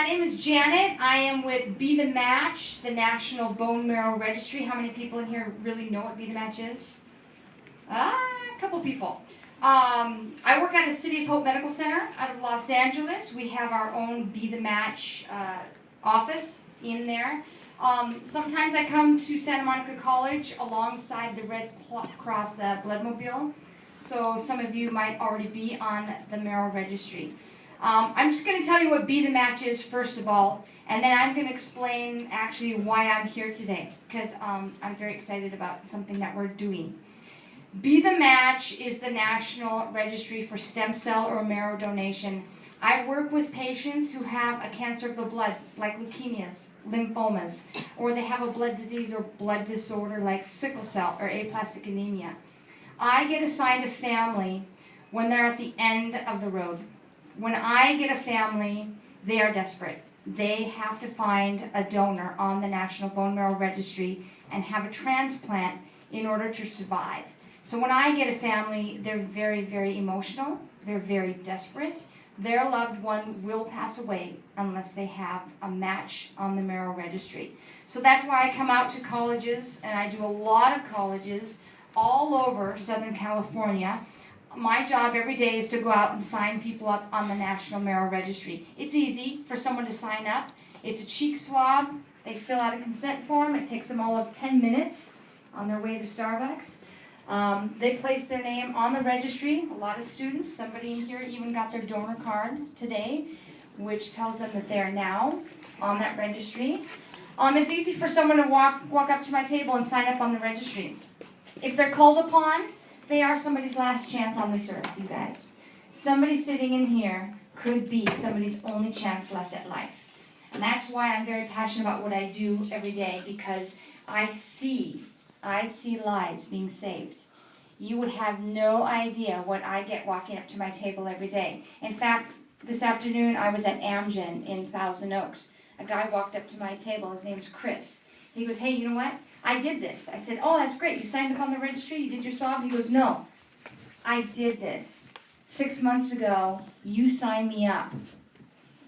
name is Janet. I am with Be The Match, the National Bone Marrow Registry. How many people in here really know what Be The Match is? A couple people. I work at the City of Hope Medical Center out of Los Angeles. We have our own Be The Match office in there. Sometimes I come to Santa Monica College alongside the Red Cross Bloodmobile. So some of you might already be on the Marrow Registry. I'm just going to tell you what Be The Match is first of all, and then I'm going to explain actually why I'm here today, because I'm very excited about something that we're doing. Be The Match is the National Registry for Stem Cell or Marrow Donation. I work with patients who have a cancer of the blood, like leukemias, lymphomas, or they have a blood disease or blood disorder like sickle cell or aplastic anemia. I get assigned a family when they're at the end of the road. When I get a family, they are desperate. They have to find a donor on the National Bone Marrow Registry and have a transplant in order to survive. So when I get a family, they're very, very emotional. They're very desperate. Their loved one will pass away unless they have a match on the Marrow Registry. So that's why I come out to colleges, and I do a lot of colleges all over Southern California. My job every day is to go out and sign people up on the National Marrow Registry. It's easy for someone to sign up. It's a cheek swab. They fill out a consent form. It takes them all of 10 minutes on their way to Starbucks. They place their name on the registry. A lot of students, somebody in here even got their donor card today, which tells them that they're now on that registry. It's easy for someone to walk up to my table and sign up on the registry. If they're called upon, they are somebody's last chance on this earth, you guys. Somebody sitting in here could be somebody's only chance left at life. And that's why I'm very passionate about what I do every day, because I see lives being saved. You would have no idea what I get walking up to my table every day. In fact, this afternoon I was at Amgen in Thousand Oaks. A guy walked up to my table. His name's Chris. He goes, "Hey, you know what? I did this." I said, "Oh, that's great. You signed up on the registry? You did your swab?" He goes, "No, I did this. 6 months ago, you signed me up.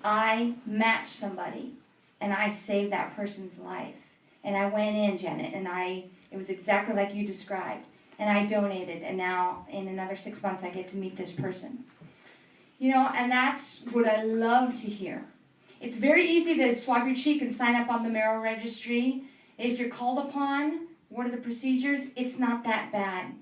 I matched somebody, and I saved that person's life. And I went in, Janet, and it was exactly like you described. And I donated, and now in another 6 months, I get to meet this person." You know, and that's what I love to hear. It's very easy to swab your cheek and sign up on the Marrow Registry. If you're called upon, what are the procedures? It's not that bad.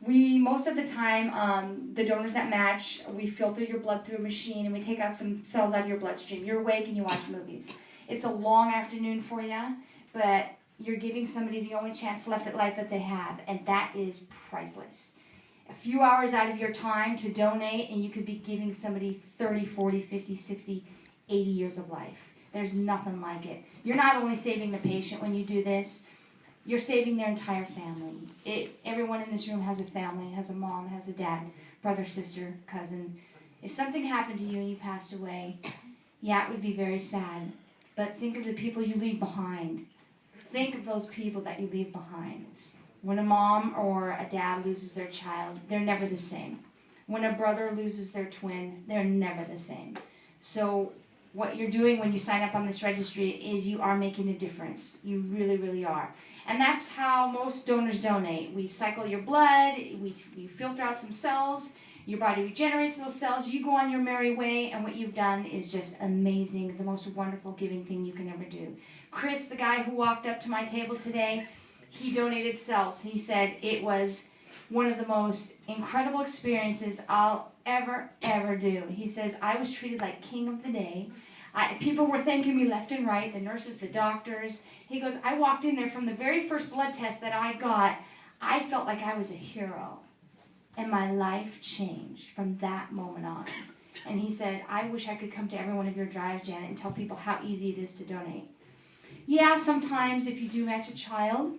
Most of the time, the donors that match, we filter your blood through a machine and we take out some cells out of your bloodstream. You're awake and you watch movies. It's a long afternoon for you, but you're giving somebody the only chance left at life that they have, and that is priceless. A few hours out of your time to donate, and you could be giving somebody 30, 40, 50, 60, 80 years of life. There's nothing like it. You're not only saving the patient when you do this, you're saving their entire family. Everyone in this room has a family, has a mom, has a dad, brother, sister, cousin. If something happened to you and you passed away, yeah, it would be very sad. But think of the people you leave behind. Think of those people that you leave behind. When a mom or a dad loses their child, they're never the same. When a brother loses their twin, they're never the same. So what you're doing when you sign up on this registry is you are making a difference. You really, really are. And that's how most donors donate. We cycle your blood, we filter out some cells, your body regenerates those cells, you go on your merry way, and what you've done is just amazing, the most wonderful giving thing you can ever do. Chris, the guy who walked up to my table today, he donated cells. He said it was one of the most incredible experiences I'll ever do. He says, "I was treated like king of the day. People were thanking me left and right, the nurses, the doctors." He goes, "I walked in there from the very first blood test that I got, I felt like I was a hero. And my life changed from that moment on." And he said, "I wish I could come to every one of your drives, Janet, and tell people how easy it is to donate." Yeah, sometimes if you do match a child,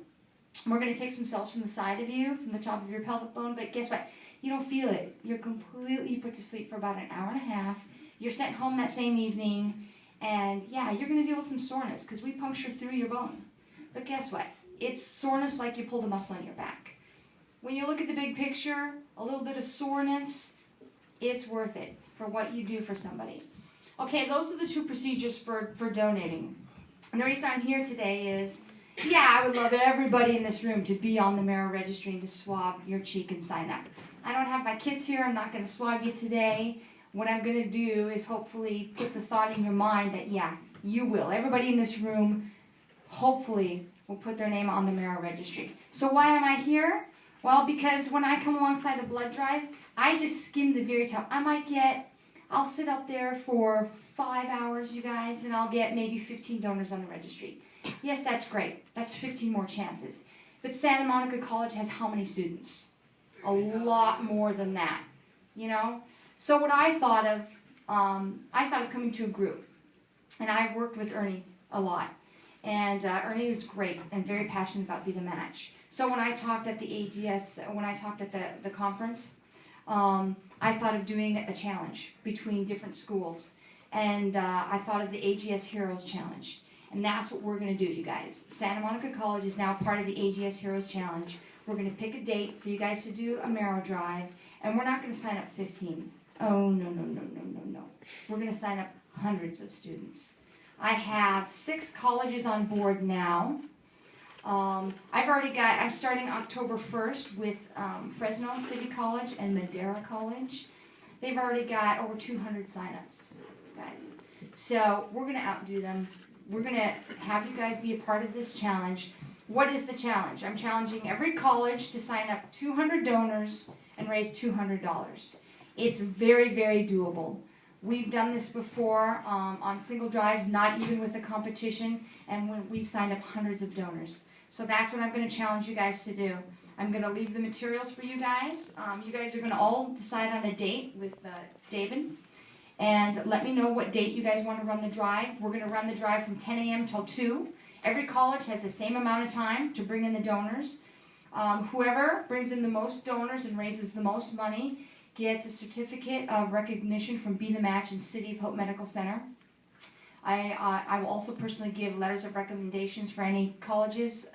we're going to take some cells from the side of you, from the top of your pelvic bone, but guess what? You don't feel it. You're completely put to sleep for about an hour and a half. You're sent home that same evening, and yeah, you're going to deal with some soreness because we puncture through your bone. But guess what? It's soreness like you pulled a muscle in your back. When you look at the big picture, a little bit of soreness, it's worth it for what you do for somebody. Okay, those are the two procedures for donating. And the reason I'm here today is, yeah, I would love everybody in this room to be on the Marrow Registry and to swab your cheek and sign up. I don't have my kids here. I'm not going to swab you today. What I'm going to do is hopefully put the thought in your mind that, yeah, you will. Everybody in this room hopefully will put their name on the Marrow Registry. So why am I here? Well, because when I come alongside a blood drive, I just skim the very top. I'll sit up there for 5 hours, you guys, and I'll get maybe 15 donors on the registry. Yes, that's great. That's 15 more chances. But Santa Monica College has how many students? A lot more than that, you know? So what I thought of coming to a group. And I worked with Ernie a lot. And Ernie was great and very passionate about Be the Match. So when I talked at the AGS, when I talked at the conference, I thought of doing a challenge between different schools. And I thought of the AGS Heroes Challenge. And that's what we're going to do, you guys. Santa Monica College is now part of the AGS Heroes Challenge. We're going to pick a date for you guys to do a Marrow Drive. And we're not going to sign up 15. Oh, no, no, no, no, no, no. We're going to sign up hundreds of students. I have 6 colleges on board now. I'm starting October 1st with Fresno City College and Madera College. They've already got over 200 signups, guys. So we're going to outdo them. We're going to have you guys be a part of this challenge. What is the challenge? I'm challenging every college to sign up 200 donors and raise $200. It's very, very doable. We've done this before on single drives, not even with a competition, and we've signed up hundreds of donors. So that's what I'm going to challenge you guys to do. I'm going to leave the materials for you guys. You guys are going to all decide on a date with David. And let me know what date you guys want to run the drive. We're going to run the drive from 10 a.m. till 2. Every college has the same amount of time to bring in the donors. Whoever brings in the most donors and raises the most money gets a certificate of recognition from Be the Match and City of Hope Medical Center. I will also personally give letters of recommendations for any colleges,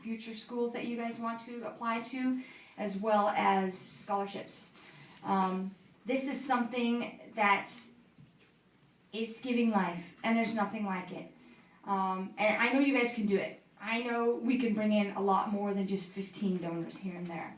future schools that you guys want to apply to, as well as scholarships. This is something it's giving life, and there's nothing like it. And I know you guys can do it. I know we can bring in a lot more than just 15 donors here and there.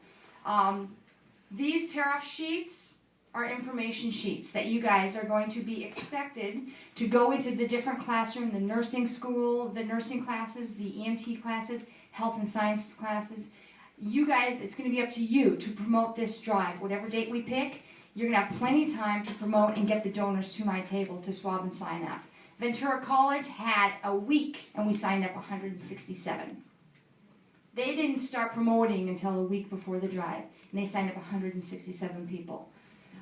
These tear-off sheets are information sheets that you guys are going to be expected to go into the different classroom, the nursing school, the nursing classes, the EMT classes, health and sciences classes. You guys, it's going to be up to you to promote this drive. Whatever date we pick, you're going to have plenty of time to promote and get the donors to my table to swab and sign up. Ventura College had a week, and we signed up 167. They didn't start promoting until a week before the drive, and they signed up 167 people.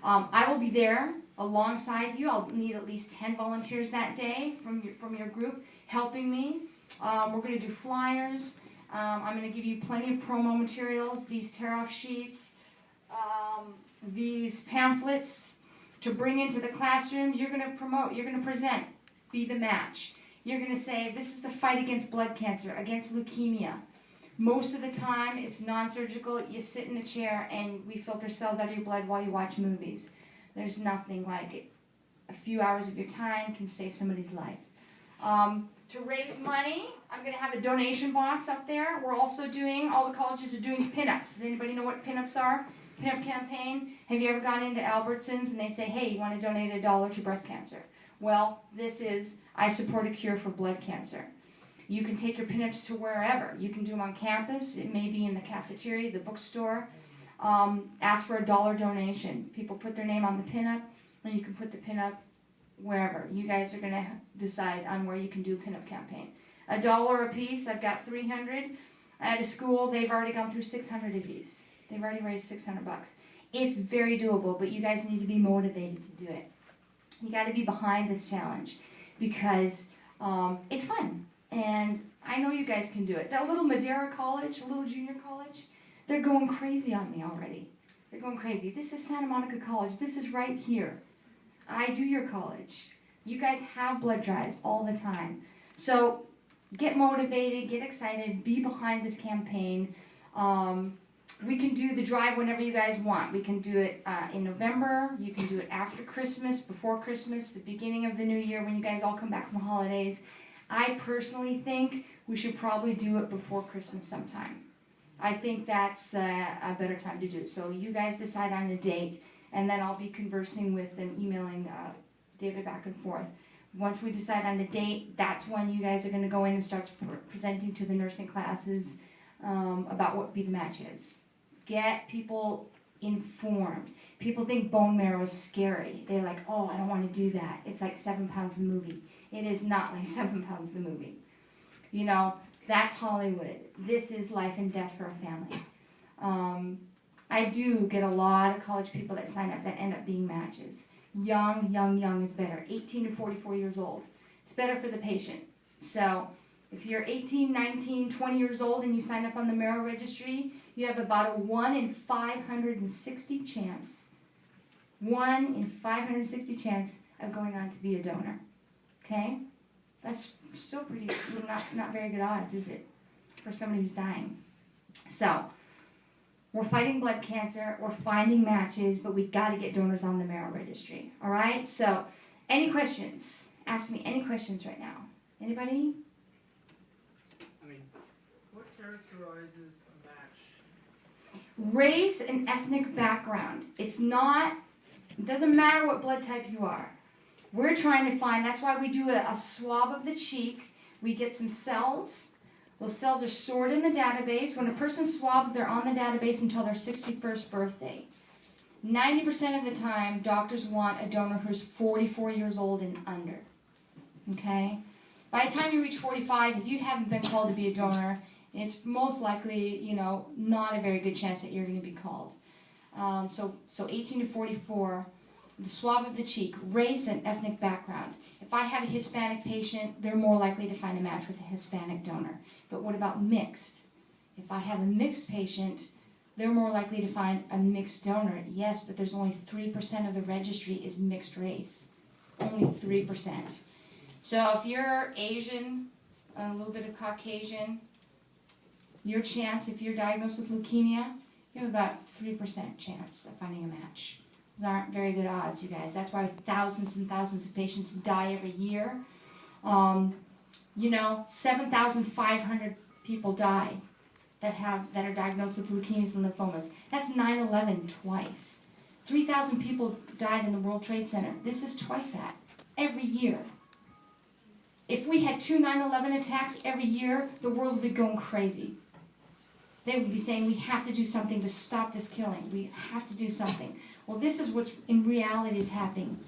I will be there alongside you. I'll need at least 10 volunteers that day from your group helping me. We're going to do flyers. I'm going to give you plenty of promo materials, these tear-off sheets, these pamphlets to bring into the classrooms. You're going to promote, you're going to present, Be the Match. You're going to say, this is the fight against blood cancer, against leukemia. Most of the time, it's non-surgical. You sit in a chair and we filter cells out of your blood while you watch movies. There's nothing like it. A few hours of your time can save somebody's life. To raise money, I'm going to have a donation box up there. We're also doing, all the colleges are doing pinups. Does anybody know what pinups are? Pinup campaign. Have you ever gone into Albertsons and they say, hey, you want to donate $1 to breast cancer? Well, this is, I support a cure for blood cancer. You can take your pinups to wherever. You can do them on campus. It may be in the cafeteria, the bookstore. Ask for a $1 donation. People put their name on the pinup, and you can put the pinup wherever. You guys are going to decide on where you can do a pinup campaign. $1 a piece. I've got 300. At a school, they've already gone through 600 of these. They've already raised $600. It's very doable, but you guys need to be motivated to do it. You got to be behind this challenge because it's fun. And I know you guys can do it. That little Madera College, a little junior college, they're going crazy on me already. They're going crazy. This is Santa Monica College. This is right here. I do your college. You guys have blood drives all the time. So get motivated, get excited, be behind this campaign. We can do the drive whenever you guys want. We can do it in November. You can do it after Christmas, before Christmas, the beginning of the new year when you guys all come back from holidays. I personally think we should probably do it before Christmas sometime. I think that's a better time to do it. So you guys decide on a date, and then I'll be conversing with and emailing David back and forth. Once we decide on a date, that's when you guys are going to go in and start presenting to the nursing classes about what Be the Match is. Get people informed. People think bone marrow is scary. They're like, oh, I don't want to do that. It's like 7 pounds the movie. It is not like 7 pounds the movie. You know, that's Hollywood. This is life and death for a family. I do get a lot of college people that sign up that end up being matches. Young is better. 18 to 44 years old. It's better for the patient. So if you're 18, 19, 20 years old and you sign up on the marrow registry, you have about a 1 in 560 chance. 1 in 560 chance of going on to be a donor. Okay? That's still pretty, not very good odds, is it? For somebody who's dying. So, we're fighting blood cancer, we're finding matches, but we got to get donors on the marrow registry. All right? So, any questions? Ask me any questions right now. Anybody? I mean, what characterizes a match? Race and ethnic background. It doesn't matter what blood type you are. We're trying to find, that's why we do a swab of the cheek. We get some cells. Those cells are stored in the database. When a person swabs, they're on the database until their 61st birthday. 90% of the time, doctors want a donor who's 44 years old and under. Okay? By the time you reach 45, if you haven't been called to be a donor, it's most likely, not a very good chance that you're going to be called. So 18 to 44, the swab of the cheek, race and ethnic background. If I have a Hispanic patient, they're more likely to find a match with a Hispanic donor. But what about mixed? If I have a mixed patient, they're more likely to find a mixed donor. Yes, but there's only 3% of the registry is mixed race. Only 3%. So if you're Asian, a little bit of Caucasian, your chance, if you're diagnosed with leukemia, you have about 3% chance of finding a match. Those aren't very good odds, you guys. That's why thousands and thousands of patients die every year. 7,500 people die that are diagnosed with leukemias and lymphomas. That's 9/11 twice. 3,000 people died in the World Trade Center. This is twice that, every year. If we had 2 9/11 attacks every year, the world would be going crazy. They would be saying, we have to do something to stop this killing. We have to do something. Well, this is what's in reality is happening.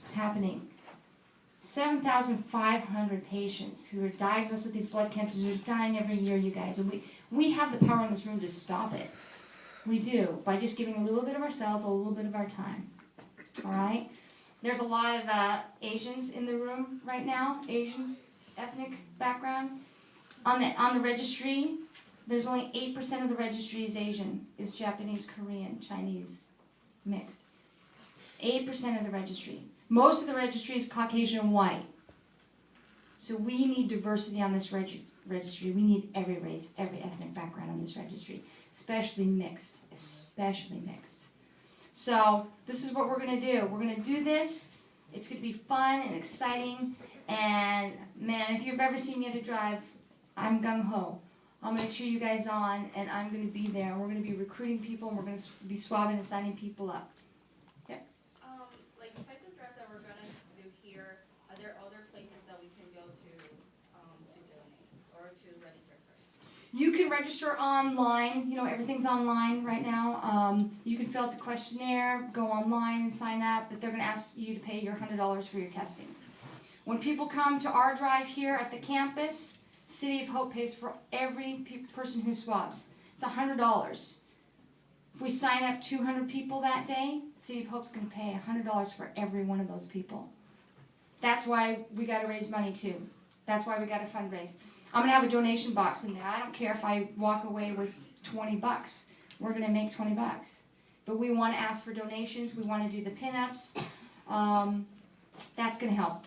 7,500 patients who are diagnosed with these blood cancers are dying every year, you guys. And we have the power in this room to stop it. We do, by just giving a little bit of ourselves, a little bit of our time. All right? There's a lot of Asians in the room right now, Asian ethnic background. On the registry, there's only 8% of the registry is Asian, is Japanese, Korean, Chinese, mixed. 8% of the registry. Most of the registry is Caucasian and white. So we need diversity on this registry. We need every race, every ethnic background on this registry, especially mixed, So this is what we're going to do. We're going to do this. It's going to be fun and exciting. And man, if you've ever seen me at a drive, I'm gung-ho. I'm going to cheer you guys on, and I'm going to be there. We're going to be recruiting people, and we're going to be swabbing and signing people up. Like besides the drive that we're going to do here, are there other places that we can go to donate or to register for? You can register online. Everything's online right now. You can fill out the questionnaire, go online and sign up, but they're going to ask you to pay your $100 for your testing. When people come to our drive here at the campus, City of Hope pays for every person who swabs. It's $100. If we sign up 200 people that day, City of Hope's going to pay $100 for every one of those people. That's why we got to raise money too. That's why we got to fundraise. I'm going to have a donation box in there. I don't care if I walk away with $20. We're going to make $20. But we want to ask for donations. We want to do the pinups. That's going to help.